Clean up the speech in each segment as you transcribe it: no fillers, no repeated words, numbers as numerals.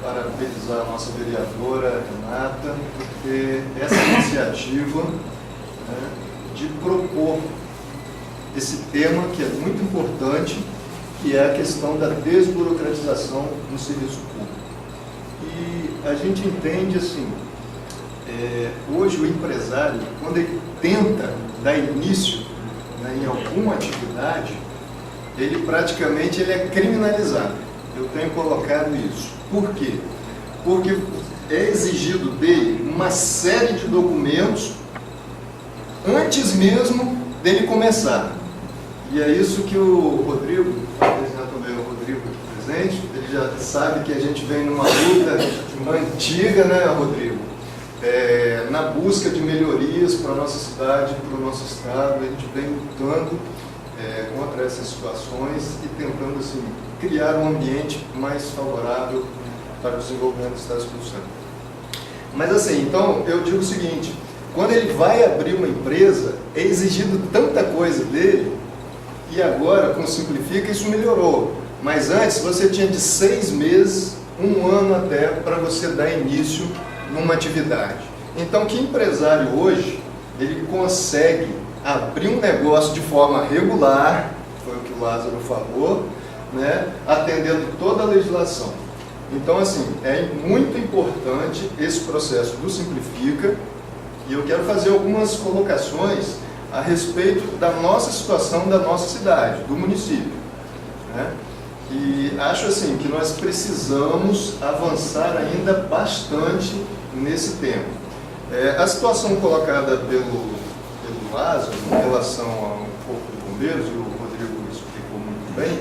parabenizar a nossa vereadora Renata por ter essa iniciativa, né, de propor esse tema que é muito importante, que é a questão da desburocratização no serviço público. E a gente entende assim, hoje o empresário, quando ele tenta dar início, né, em alguma atividade, ele praticamente é criminalizado. Eu tenho colocado isso. Por quê? Porque é exigido dele uma série de documentos antes mesmo dele começar. E é isso que o Rodrigo, talvez também o Rodrigo presente, ele já sabe que a gente vem numa luta antiga, né, Rodrigo? Na busca de melhorias para a nossa cidade, para o nosso estado, a gente vem lutando contra essas situações e tentando assim, criar um ambiente mais favorável para o desenvolvimento do Estado do Espírito Santo. Mas assim, então eu digo o seguinte, quando ele vai abrir uma empresa, é exigido tanta coisa dele, e agora, com o Simplifica, isso melhorou. Mas antes, você tinha de 6 meses, 1 ano até, para você dar início numa atividade. Então, que empresário hoje, ele consegue abrir um negócio de forma regular, foi o que o Lázaro falou, né, atendendo toda a legislação. Então, assim, é muito importante esse processo do Simplifica, e eu quero fazer algumas colocações a respeito da nossa situação, da nossa cidade, do município, né? E acho assim que nós precisamos avançar ainda bastante nesse tema. A situação colocada pelo Lázaro em relação ao Corpo de Bombeiros, e o Rodrigo explicou muito bem,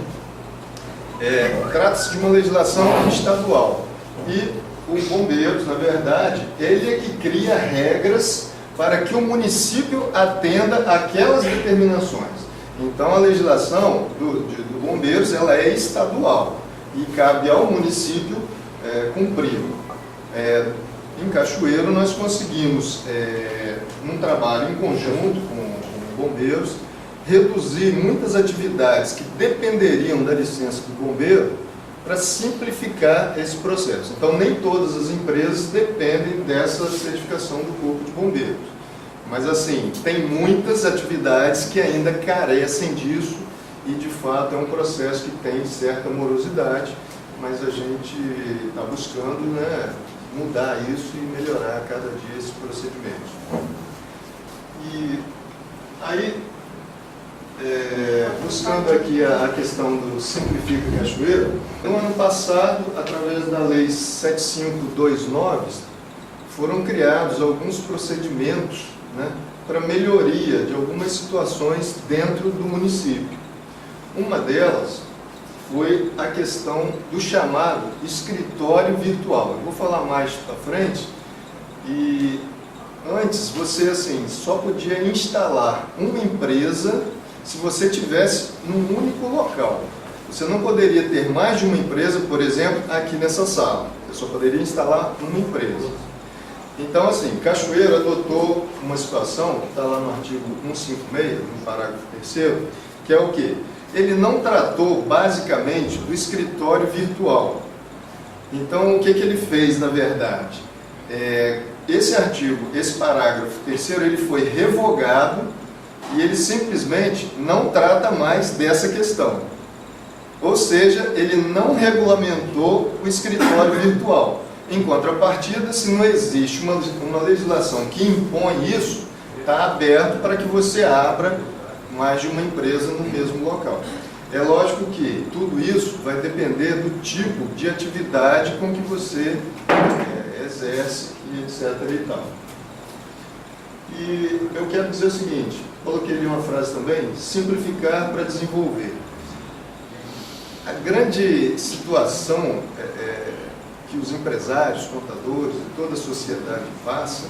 trata-se de uma legislação estadual. E o Bombeiros, na verdade, ele é que cria regras para que o município atenda aquelas determinações. Então, a legislação do Bombeiros, ela é estadual e cabe ao município cumprir. Em Cachoeiro, nós conseguimos, num trabalho em conjunto com Bombeiros, reduzir muitas atividades que dependeriam da licença do bombeiro para simplificar esse processo. Então, nem todas as empresas dependem dessa certificação do Corpo de Bombeiros. Mas, assim, tem muitas atividades que ainda carecem disso e, de fato, é um processo que tem certa morosidade, mas a gente está buscando, né, mudar isso e melhorar a cada dia esse procedimento. E aí, buscando aqui a questão do Simplifica Cachoeiro, no ano passado, através da Lei 7529, foram criados alguns procedimentos, né, para melhoria de algumas situações dentro do município. Uma delas foi a questão do chamado escritório virtual. Eu vou falar mais para frente. E antes você assim só podia instalar uma empresa se você tivesse num único local. Você não poderia ter mais de uma empresa, por exemplo, aqui nessa sala. Você só poderia instalar uma empresa. Então, assim, Cachoeiro adotou uma situação, que está lá no artigo 156, no parágrafo 3º, que é o quê? Ele não tratou, basicamente, do escritório virtual. Então, o que ele fez, na verdade? Esse artigo, esse parágrafo 3º, ele foi revogado e ele simplesmente não trata mais dessa questão. Ou seja, ele não regulamentou o escritório virtual. Em contrapartida, se não existe uma legislação que impõe isso, está aberto para que você abra mais de uma empresa no mesmo local. É lógico que tudo isso vai depender do tipo de atividade com que você exerce e etc. e tal. E eu quero dizer o seguinte, coloquei ali uma frase também, simplificar para desenvolver. A grande situação que os empresários, contadores e toda a sociedade passa,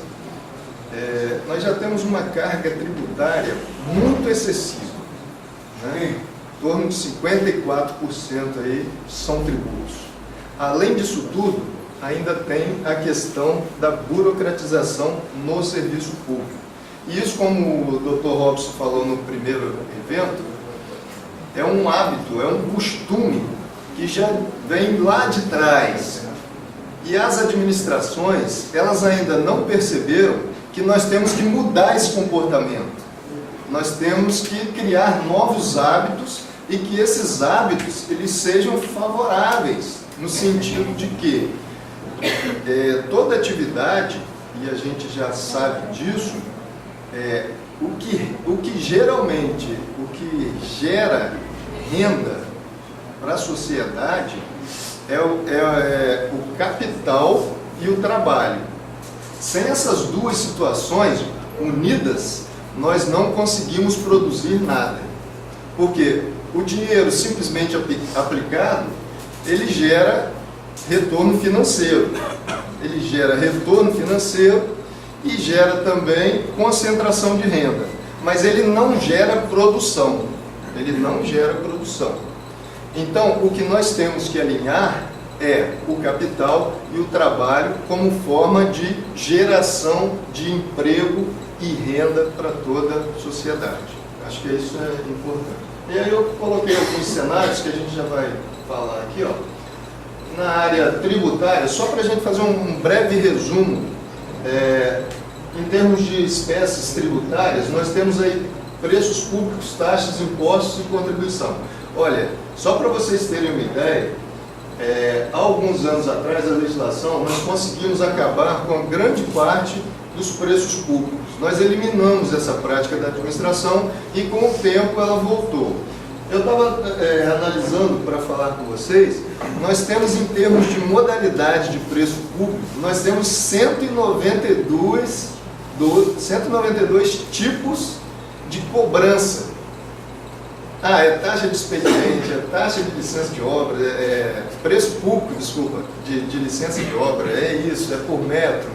nós já temos uma carga tributária muito excessiva, né? Em torno de 54% aí são tributos. Além disso tudo, ainda tem a questão da burocratização no serviço público. E isso, como o Dr. Robson falou no primeiro evento, é um hábito, é um costume que já vem lá de trás. E as administrações, elas ainda não perceberam que nós temos que mudar esse comportamento. Nós temos que criar novos hábitos e que esses hábitos eles sejam favoráveis, no sentido de que toda atividade, e a gente já sabe disso, o que geralmente, o que gera renda para a sociedade é o capital e o trabalho. Sem essas duas situações unidas, nós não conseguimos produzir nada. Porque o dinheiro simplesmente aplicado, ele gera retorno financeiro. Ele gera retorno financeiro e gera também concentração de renda. Mas ele não gera produção. Ele não gera produção. Então, o que nós temos que alinhar é o capital e o trabalho como forma de geração de emprego e renda para toda a sociedade. Acho que isso é importante. E aí eu coloquei alguns cenários que a gente já vai falar aqui, ó. Na área tributária, só para a gente fazer um breve resumo, em termos de espécies tributárias, nós temos aí preços públicos, taxas, impostos e contribuição. Olha, só para vocês terem uma ideia, há alguns anos atrás, a legislação, nós conseguimos acabar com a grande parte dos preços públicos. Nós eliminamos essa prática da administração e com o tempo ela voltou. Eu estava analisando para falar com vocês, nós temos em termos de modalidade de preço público, nós temos 192 tipos de cobrança. É taxa de expediente, é taxa de licença de obra, preço público, desculpa, de licença de obra, é isso, é por metro.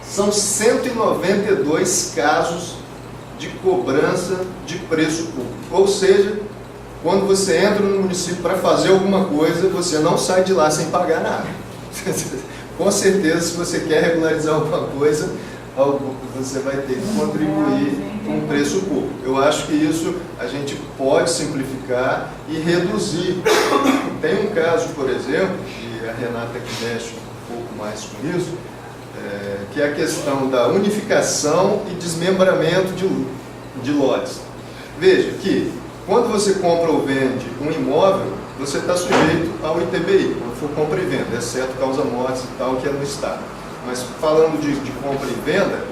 São 192 casos de cobrança de preço público. Ou seja, quando você entra no município para fazer alguma coisa, você não sai de lá sem pagar nada. Com certeza, se você quer regularizar alguma coisa, você vai ter que contribuir com o preço público. Eu acho que isso a gente pode simplificar e reduzir. Tem um caso, por exemplo, e a Renata que mexe um pouco mais com isso, que é a questão da unificação e desmembramento de lotes. Veja que quando você compra ou vende um imóvel, você está sujeito ao ITBI, quando for compra e venda, exceto causa-mortes e tal, que é no Estado. Mas falando de compra e venda,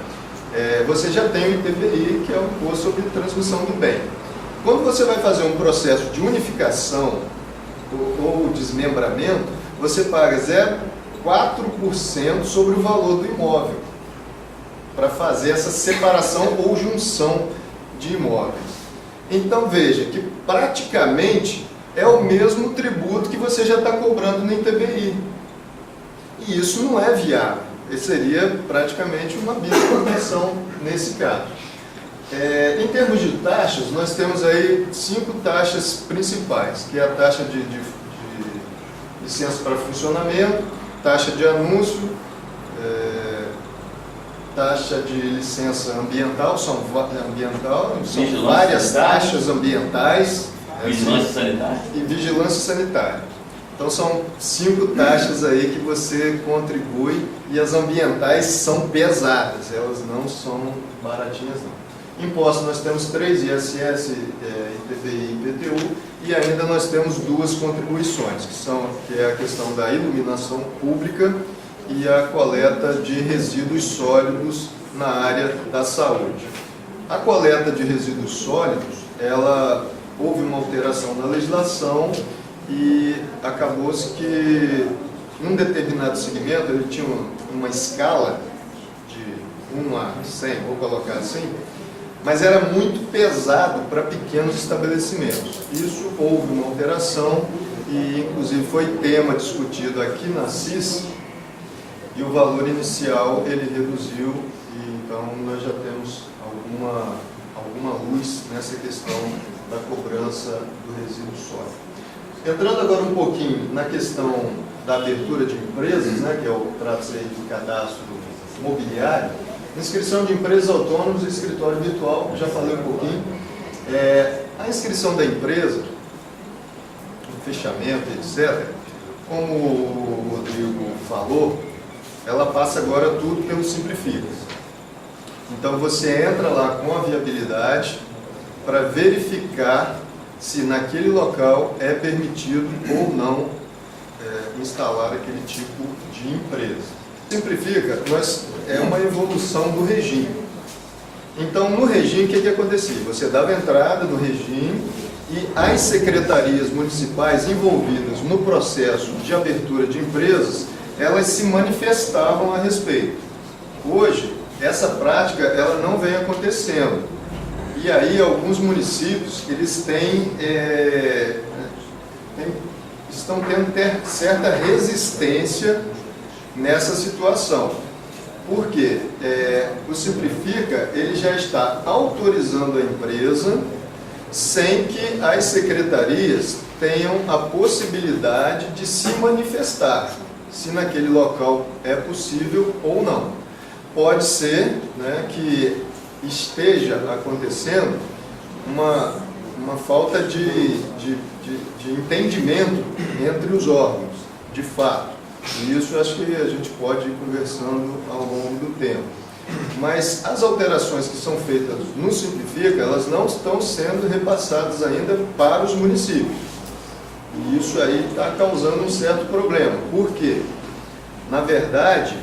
você já tem o ITBI, que é o Imposto sobre Transmissão do Bem. Quando você vai fazer um processo de unificação ou desmembramento, você paga 0,4% sobre o valor do imóvel, para fazer essa separação ou junção de imóveis. Então veja que praticamente é o mesmo tributo que você já está cobrando no ITBI. E isso não é viável. Seria praticamente uma bifurcação nesse caso. Em termos de taxas, nós temos aí 5 taxas principais, que é a taxa de licença para funcionamento, taxa de anúncio, taxa de licença ambiental, são várias taxas ambientais. Vigilância sanitária. E vigilância sanitária. Então são 5 taxas aí que você contribui e as ambientais são pesadas, elas não são baratinhas não. Impostos nós temos 3, ISS, IPTI e IPTU, e ainda nós temos 2 contribuições, que é a questão da iluminação pública e a coleta de resíduos sólidos na área da saúde. A coleta de resíduos sólidos, houve uma alteração na legislação e acabou-se que num determinado segmento ele tinha uma escala de 1 a 100, vou colocar assim, mas era muito pesado para pequenos estabelecimentos. Isso houve uma alteração e inclusive foi tema discutido aqui na CIS e o valor inicial ele reduziu e então nós já temos alguma luz nessa questão da cobrança do resíduo sólido. Entrando agora um pouquinho na questão da abertura de empresas, né, que trata-se aí do cadastro mobiliário, inscrição de empresas autônomas e escritório virtual, já falei um pouquinho. A inscrição da empresa, o fechamento, etc., como o Rodrigo falou, ela passa agora tudo pelo Simplifica. Então você entra lá com a viabilidade para verificar se naquele local é permitido ou não instalar aquele tipo de empresa. Simplifica, é uma evolução do regime. Então, no regime, o que acontecia? Você dava entrada no regime e as secretarias municipais envolvidas no processo de abertura de empresas, elas se manifestavam a respeito. Hoje, essa prática ela não vem acontecendo. E aí, alguns municípios, eles estão tendo certa resistência nessa situação. Por quê? O Simplifica, ele já está autorizando a empresa sem que as secretarias tenham a possibilidade de se manifestar, se naquele local é possível ou não. Pode ser, né, que esteja acontecendo uma falta de entendimento entre os órgãos, de fato. E isso acho que a gente pode ir conversando ao longo do tempo. Mas as alterações que são feitas no Simplifica, elas não estão sendo repassadas ainda para os municípios. E isso aí está causando um certo problema. Por quê? Na verdade,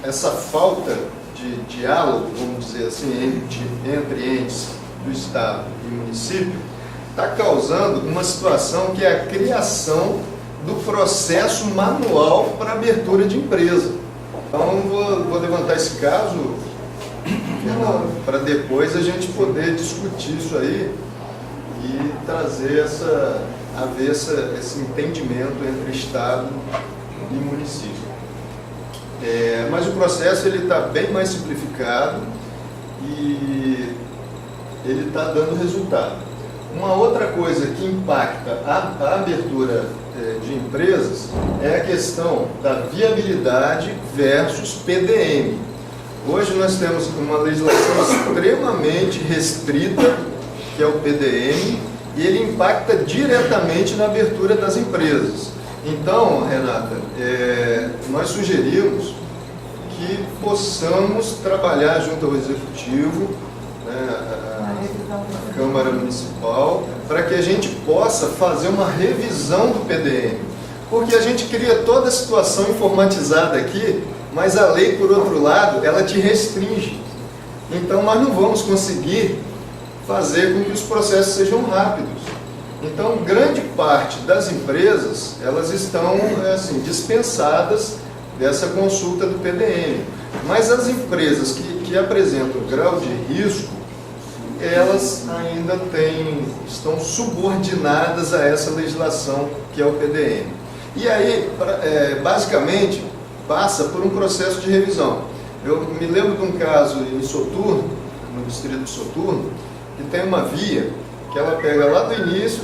essa falta de diálogo, vamos dizer assim, entre entes do Estado e município, está causando uma situação que é a criação do processo manual para abertura de empresa. Então, vou levantar esse caso para depois a gente poder discutir isso aí e trazer esse entendimento entre Estado e município. Mas o processo está bem mais simplificado e ele está dando resultado. Uma outra coisa que impacta a abertura de empresas é a questão da viabilidade versus PDM. Hoje nós temos uma legislação extremamente restrita, que é o PDM, e ele impacta diretamente na abertura das empresas. Então, Renata, nós sugerimos que possamos trabalhar junto ao Executivo, a Câmara Municipal, para que a gente possa fazer uma revisão do PDM. Porque a gente cria toda a situação informatizada aqui, mas a lei, por outro lado, ela te restringe. Então, nós não vamos conseguir fazer com que os processos sejam rápidos. Então, grande parte das empresas, elas estão dispensadas dessa consulta do PDM. Mas as empresas que apresentam grau de risco, elas ainda estão subordinadas a essa legislação que é o PDM. E aí, basicamente, passa por um processo de revisão. Eu me lembro de um caso em Soturno, no distrito de Soturno, que tem uma via que ela pega lá do início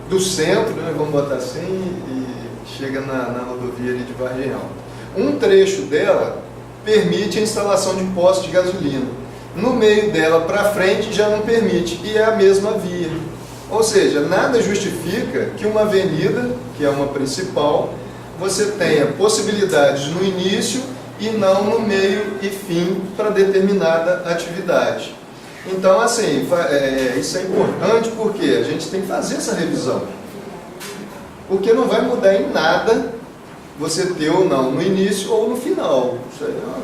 do centro, né, vamos botar assim, e chega na rodovia ali de Vargem Alta. Um trecho dela permite a instalação de postos de gasolina. No meio dela para frente já não permite, e é a mesma via. Ou seja, nada justifica que uma avenida, que é uma principal, você tenha possibilidades no início e não no meio e fim para determinada atividade. Então, assim, isso é importante porque a gente tem que fazer essa revisão. Porque não vai mudar em nada você ter ou não no início ou no final.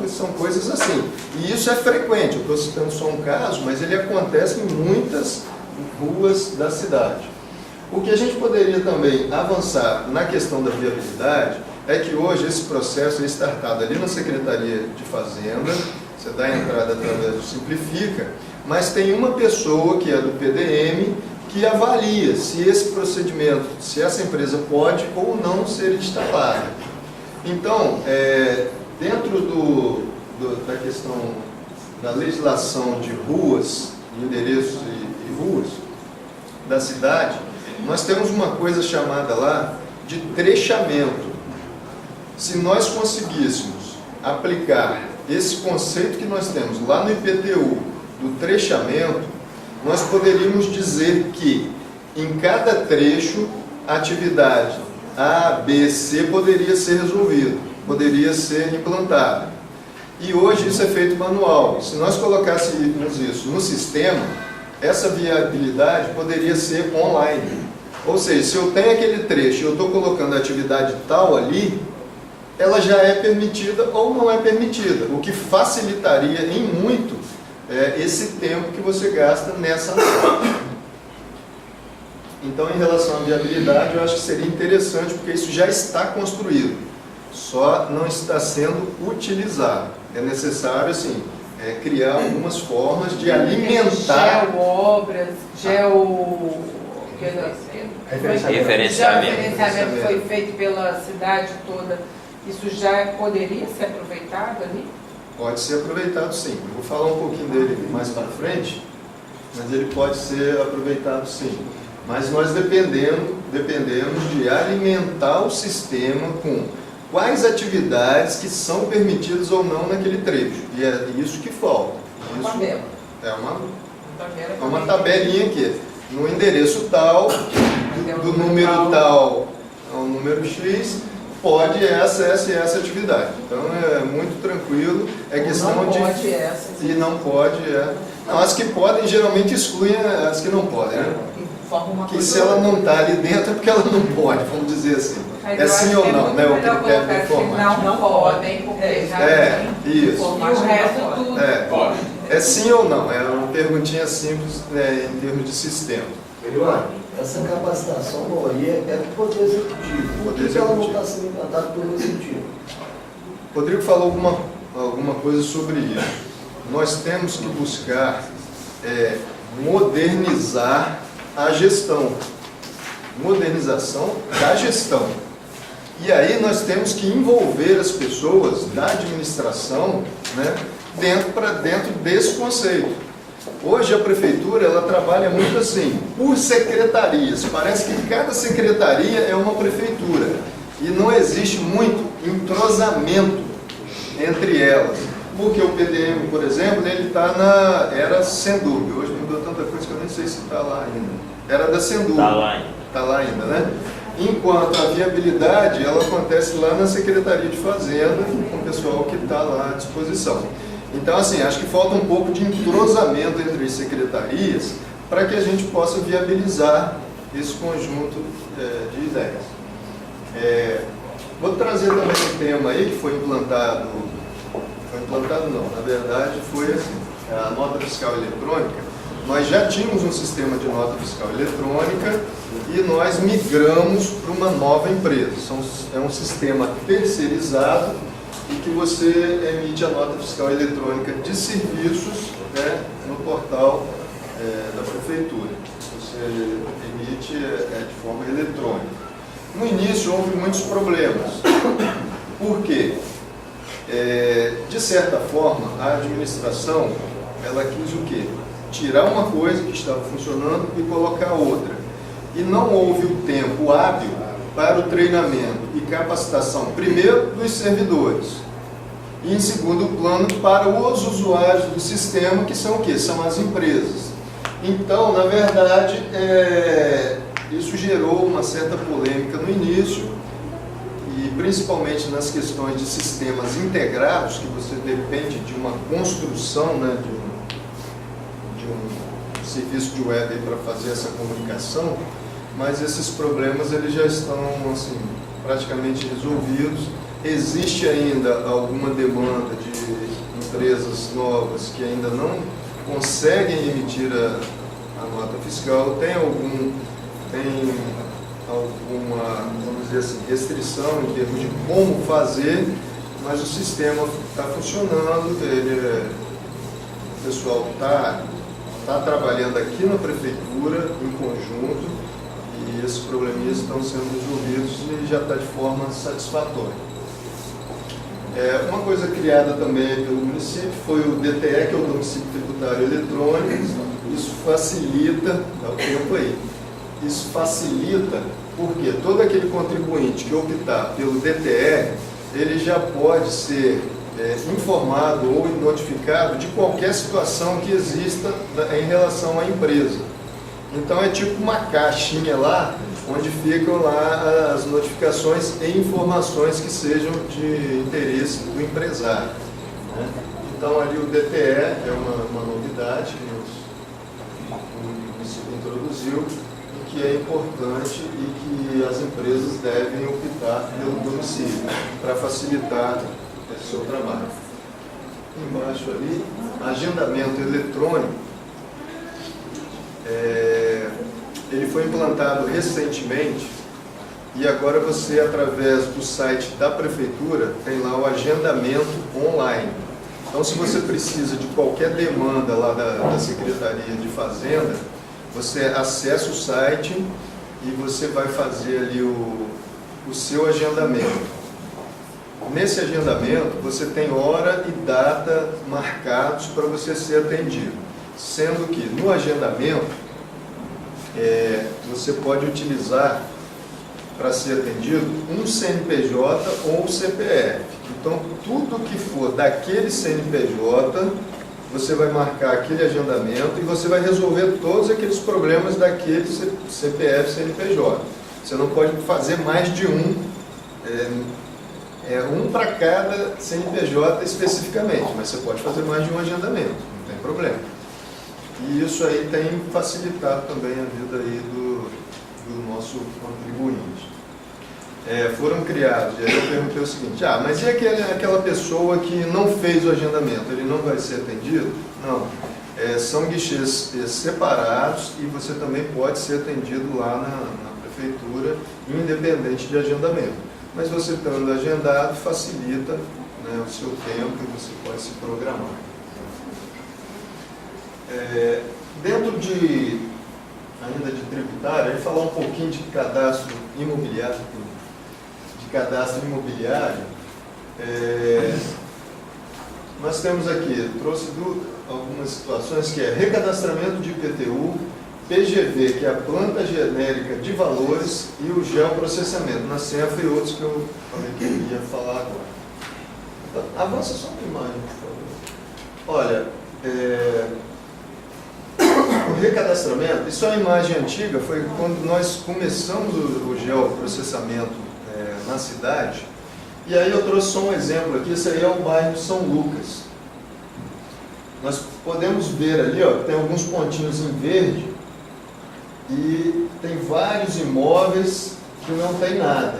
São coisas assim. E isso é frequente. Eu estou citando só um caso, mas ele acontece em muitas ruas da cidade. O que a gente poderia também avançar na questão da viabilidade é que hoje esse processo é startado ali na Secretaria de Fazenda, você dá a entrada através do Simplifica, mas tem uma pessoa que é do PDM que avalia se esse procedimento, se essa empresa pode ou não ser instalada. Então, dentro da questão da legislação de ruas, endereços e ruas da cidade, nós temos uma coisa chamada lá de trechamento. Se nós conseguíssemos aplicar esse conceito que nós temos lá no IPTU, do trechamento, nós poderíamos dizer que em cada trecho atividade A, B, C poderia ser resolvido, poderia ser implantado. E hoje isso é feito manual. Se nós colocássemos isso no sistema, essa viabilidade poderia ser online. Ou seja, se eu tenho aquele trecho e eu estou colocando a atividade tal ali, ela já é permitida ou não é permitida, o que facilitaria em muito esse tempo que você gasta nessa ação. Então, em relação à viabilidade, eu acho que seria interessante, porque isso já está construído, só não está sendo utilizado. É necessário, assim, criar algumas formas de alimentar... Geoobras, referenciamento foi feito pela cidade toda. Isso já poderia ser aproveitado ali? Pode ser aproveitado, sim. Eu vou falar um pouquinho dele mais para frente, mas ele pode ser aproveitado, sim. Mas nós dependemos de alimentar o sistema com quais atividades que são permitidas ou não naquele trecho. E é isso que falta. Isso é uma tabelinha aqui. No endereço tal, do número tal ao número X, pode essa atividade. Então é muito tranquilo, é questão não de... Pode essa. E não pode, Não, as que podem geralmente excluem as que não podem, né? Que se ela não está ali dentro é porque ela não pode, vamos dizer assim. É sim ou não, né? O critério do informático. Não podem, porque isso. E o resto tudo pode. É sim ou não, é uma perguntinha simples em termos de sistema. Melhor, essa capacitação, Maria, é do Poder Executivo. Por que ela não está sendo implantada pelo Executivo? Rodrigo falou alguma coisa sobre isso. Nós temos que buscar modernizar a gestão. Modernização da gestão. E aí nós temos que envolver as pessoas da administração, né, dentro desse conceito. Hoje a prefeitura ela trabalha muito assim, por secretarias. Parece que cada secretaria é uma prefeitura. E não existe muito entrosamento entre elas. Porque o PDM, por exemplo, ele está era Sendub. Hoje mudou tanta coisa que eu nem sei se está lá ainda. Era da Sendub. Está lá ainda. Está lá ainda, né? Enquanto a viabilidade, ela acontece lá na Secretaria de Fazenda, com o pessoal que está lá à disposição. Então, assim, acho que falta um pouco de entrosamento entre as secretarias para que a gente possa viabilizar esse conjunto de ideias. Vou trazer também um tema aí que foi implantado não, na verdade foi assim, a nota fiscal eletrônica. Nós já tínhamos um sistema de nota fiscal eletrônica e nós migramos para uma nova empresa. É um sistema terceirizado e que você emite a nota fiscal eletrônica de serviços, né, no portal da prefeitura. Você emite de forma eletrônica. No início houve muitos problemas. Por quê? De certa forma, a administração ela quis o quê? Tirar uma coisa que estava funcionando e colocar outra. E não houve o tempo hábil para o treinamento e capacitação, primeiro, dos servidores, e em segundo plano, para os usuários do sistema, que são o quê? São as empresas. Então, na verdade, isso gerou uma certa polêmica no início, e principalmente nas questões de sistemas integrados, que você depende de uma construção, né, de um serviço de web para fazer essa comunicação, mas esses problemas eles já estão assim, praticamente resolvidos. Existe ainda alguma demanda de empresas novas que ainda não conseguem emitir a nota fiscal, tem alguma, vamos dizer assim, restrição em termos de como fazer, mas o sistema está funcionando, o pessoal está trabalhando aqui na prefeitura, em conjunto, e esses probleminhas estão sendo resolvidos e já está de forma satisfatória. Uma coisa criada também pelo município foi o DTE, que é o Domicílio Tributário Eletrônico. Isso facilita, dá o tempo aí, isso facilita porque todo aquele contribuinte que optar pelo DTE, ele já pode ser informado ou notificado de qualquer situação que exista em relação à empresa. Então é tipo uma caixinha lá, onde ficam lá as notificações e informações que sejam de interesse do empresário, né? Então ali o DTE é uma novidade que o município introduziu e que é importante e que as empresas devem optar pelo domicílio para facilitar o seu trabalho. Embaixo ali, agendamento eletrônico. Ele foi implantado recentemente e agora você, através do site da Prefeitura, tem lá o agendamento online. Então, se você precisa de qualquer demanda lá da Secretaria de Fazenda, você acessa o site e você vai fazer ali o seu agendamento. Nesse agendamento, você tem hora e data marcados para você ser atendido. Sendo que no agendamento, você pode utilizar para ser atendido um CNPJ ou um CPF. Então, tudo que for daquele CNPJ, você vai marcar aquele agendamento e você vai resolver todos aqueles problemas daquele CPF, CNPJ. Você não pode fazer mais de um, um para cada CNPJ especificamente, mas você pode fazer mais de um agendamento, não tem problema. E isso aí tem facilitado também a vida aí do nosso contribuinte. Foram criados, e aí eu perguntei o seguinte, mas e aquela pessoa que não fez o agendamento, ele não vai ser atendido? Não, são guichês separados e você também pode ser atendido lá na prefeitura, independente de agendamento. Mas você estando agendado, facilita, né, o seu tempo e você pode se programar. Dentro ainda de tributário, eu vou falar um pouquinho de cadastro imobiliário. Nós temos aqui, trouxe algumas situações que é recadastramento de IPTU, PGV, que é a planta genérica de valores, e o geoprocessamento, na CENFA e outros que eu falei que eu ia falar agora. Então, avança só uma imagem, por favor. Olha, o recadastramento, isso é uma imagem antiga, foi quando nós começamos o geoprocessamento na cidade, e aí eu trouxe só um exemplo aqui, esse aí é o bairro de São Lucas. Nós podemos ver ali, tem alguns pontinhos em verde, e tem vários imóveis que não tem nada.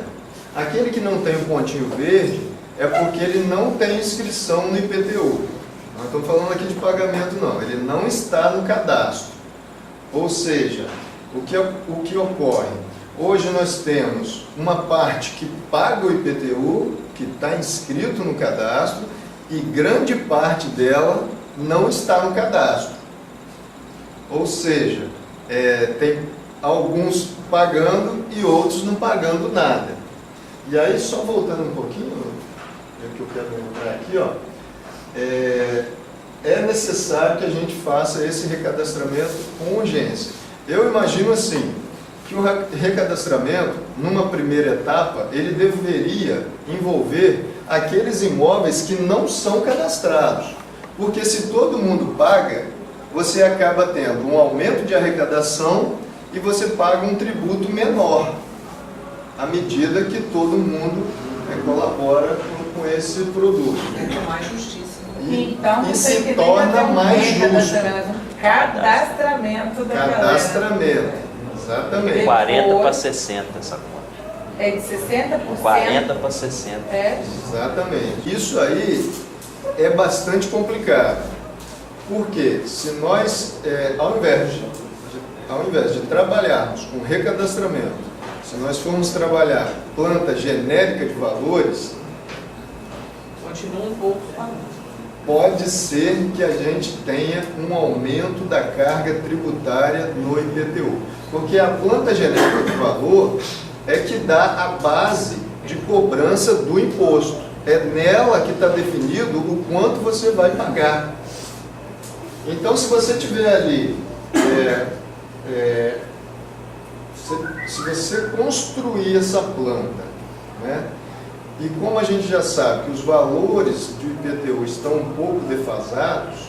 Aquele que não tem um pontinho verde, é porque ele não tem inscrição no IPTU. Não estamos falando aqui de pagamento não, ele não está no cadastro. Ou seja, o que ocorre? Hoje nós temos uma parte que paga o IPTU, que está inscrito no cadastro, e grande parte dela não está no cadastro. Ou seja, tem alguns pagando e outros não pagando nada. E aí, só voltando um pouquinho, que eu quero mostrar aqui, é necessário que a gente faça esse recadastramento com urgência. Eu imagino assim, que o recadastramento, numa primeira etapa, ele deveria envolver aqueles imóveis que não são cadastrados. Porque se todo mundo paga, você acaba tendo um aumento de arrecadação e você paga um tributo menor, à medida que todo mundo colabora com esse produto. É mais justiça. E se torna mais justo. Cadastramento da Cadastramento. Exatamente. 40 para 60 essa conta. É de 60%? 40 para 60. Exatamente. Isso aí é bastante complicado. Porque se nós, ao invés de trabalharmos com recadastramento, se nós formos trabalhar planta genérica de valores, continua um pouco falando. Pode ser que a gente tenha um aumento da carga tributária no IPTU. Porque a planta genérica de valor é que dá a base de cobrança do imposto. É nela que está definido o quanto você vai pagar. Então, se você tiver ali, se você construir essa planta, né? E como a gente já sabe que os valores de IPTU estão um pouco defasados,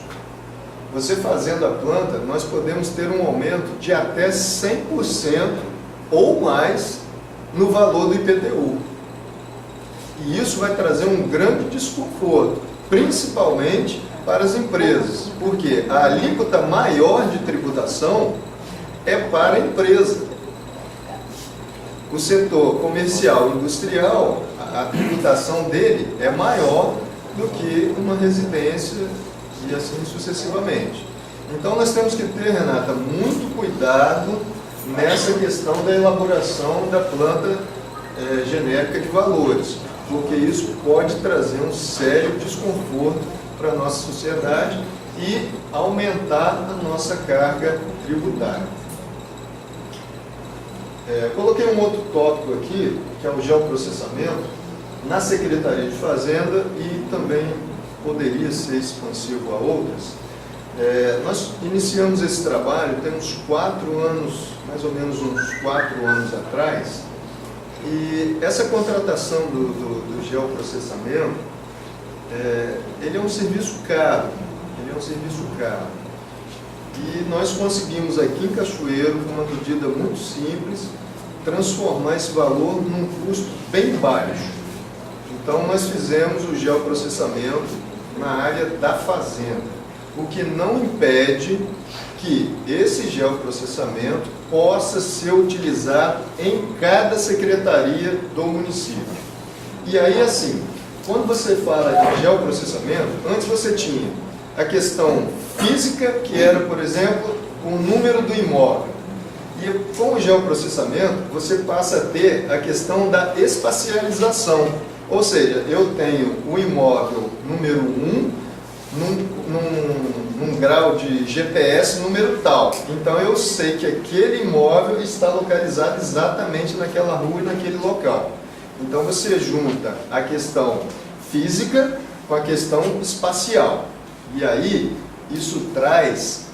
você fazendo a planta, nós podemos ter um aumento de até 100% ou mais no valor do IPTU. E isso vai trazer um grande desconforto, principalmente para as empresas, porque a alíquota maior de tributação é para a empresa. O setor comercial e industrial, a tributação dele é maior do que uma residência e assim sucessivamente. Então nós temos que ter, Renata, muito cuidado nessa questão da elaboração da planta genérica de valores, porque isso pode trazer um sério desconforto para a nossa sociedade e aumentar a nossa carga tributária. Coloquei um outro tópico aqui, que é o geoprocessamento, na Secretaria de Fazenda e também poderia ser expansivo a outras. Nós iniciamos esse trabalho tem uns 4 anos, mais ou menos uns 4 anos atrás, e essa contratação do geoprocessamento, ele é um serviço caro, e nós conseguimos aqui em Cachoeiro, com uma medida muito simples, transformar esse valor num custo bem baixo. Então nós fizemos o geoprocessamento na área da fazenda, o que não impede que esse geoprocessamento possa ser utilizado em cada secretaria do município. E aí, assim, quando você fala de geoprocessamento, antes você tinha a questão física, que era, por exemplo, o número do imóvel. E com o geoprocessamento, você passa a ter a questão da espacialização. Ou seja, eu tenho o imóvel número 1 num grau de GPS número tal. Então eu sei que aquele imóvel está localizado exatamente naquela rua e naquele local. Então você junta a questão física com a questão espacial. E aí isso traz,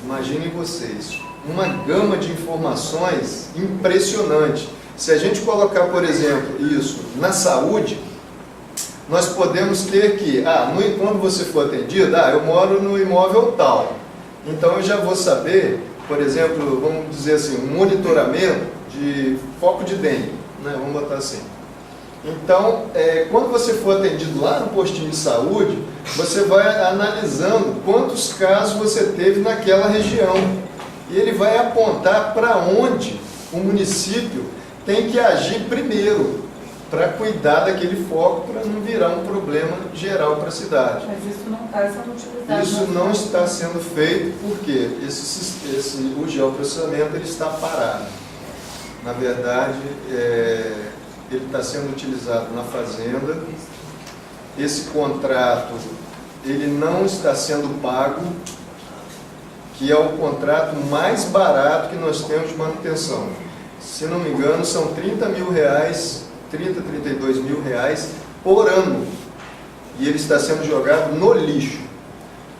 imaginem vocês, uma gama de informações impressionante. Se a gente colocar, por exemplo, isso na saúde, nós podemos ter que, quando você for atendido, eu moro no imóvel tal. Então eu já vou saber, por exemplo, vamos dizer assim, um monitoramento de foco de dengue, né? Vamos botar assim. Então, quando você for atendido lá no postinho de saúde, você vai analisando quantos casos você teve naquela região. E ele vai apontar para onde o município tem que agir primeiro, para cuidar daquele foco, para não virar um problema geral para a cidade. Mas isso não está sendo utilizado. Isso não está sendo feito porque o geoprocessamento ele está parado. Na verdade, ele está sendo utilizado na fazenda. Esse contrato ele não está sendo pago, que é o contrato mais barato que nós temos de manutenção. Se não me engano, são R$ 32 mil reais por ano, e ele está sendo jogado no lixo.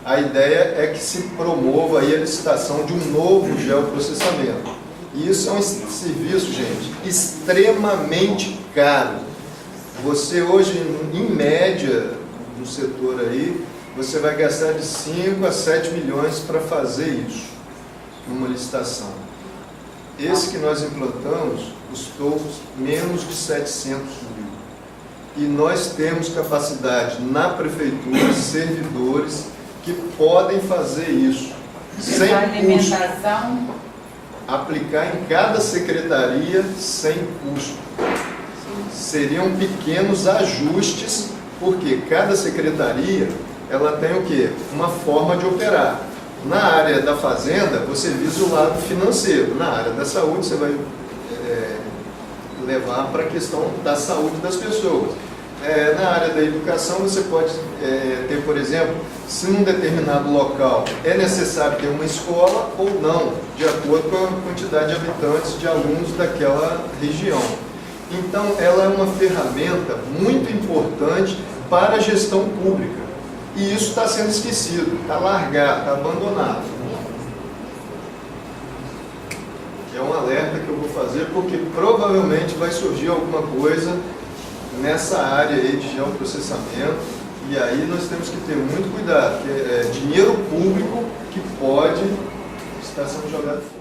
A ideia é que se promova aí a licitação de um novo geoprocessamento. E isso é um serviço, gente, extremamente caro. Você hoje, em média, no setor aí, você vai gastar de 5 a 7 milhões para fazer isso, numa licitação. Esse que nós implantamos custou menos de 700 mil. E nós temos capacidade na prefeitura, servidores, que podem fazer isso, sem custo. Aplicar em cada secretaria sem custo. Seriam pequenos ajustes, porque cada secretaria ela tem o quê? Uma forma de operar. Na área da fazenda, você visa o lado financeiro. Na área da saúde, você vai levar para a questão da saúde das pessoas. Na área da educação, você pode ter, por exemplo, se num determinado local é necessário ter uma escola ou não, de acordo com a quantidade de habitantes, de alunos daquela região. Então, ela é uma ferramenta muito importante para a gestão pública. E isso está sendo esquecido, está largado, está abandonado. É um alerta que eu vou fazer, porque provavelmente vai surgir alguma coisa nessa área aí de geoprocessamento, E aí nós temos que ter muito cuidado, porque é dinheiro público que pode estar sendo jogado fora.